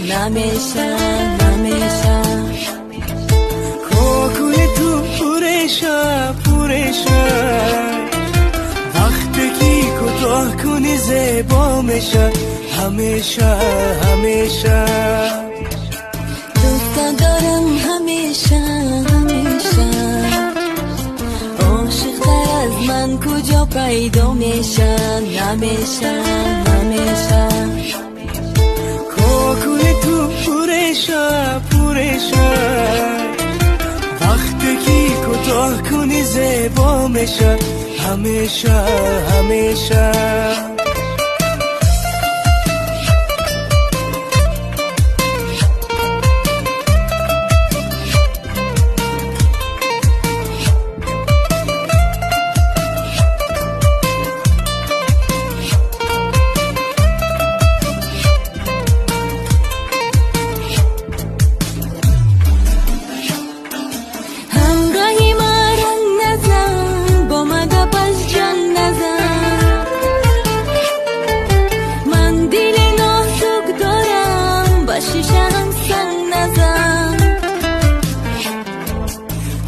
نمیشه کاکل تو پورشه وقتی که کوتاه کنی زیبا میشه همیشه دوست دارم همیشه عاشق تر از من کجا پیدا میشه نمیشه کاکل تو پورشه وقتی که کوتاه کنی زیبا میشه همیشه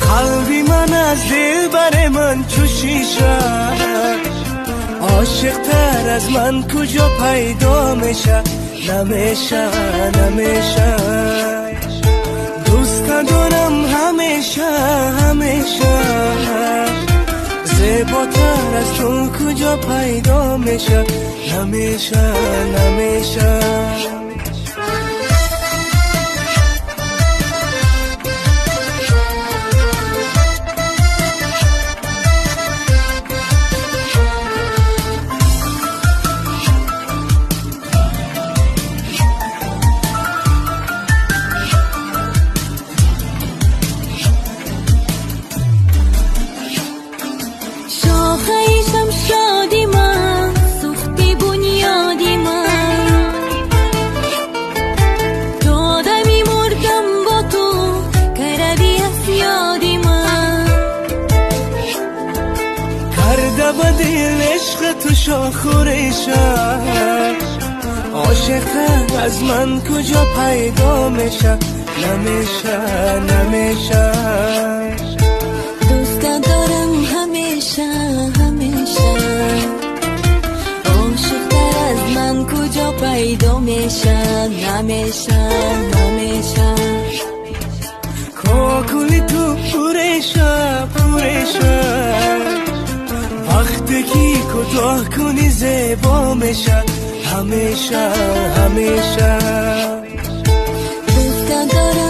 قلبی من از دل بر من چو شیشه عاشق تر از من کجا پیدا میشه نمیشه دوست دارم همیشه زیباتر از تو کجا پیدا میشه نمیشه شاخیشم شادی من سوختی بنیادی من تا دمی مردم با تو که روی از یادی من کرده با دل عشق تو شاخورشم عاشق تر از من کجا پیدا میشه نمیشه دوست دارم همیشه عاشق تر از من کجا پیدا میشه نمیشه کاکل تو پورشه وقتی که کوتاه کنی زیبا میشه همیشه دوست دارم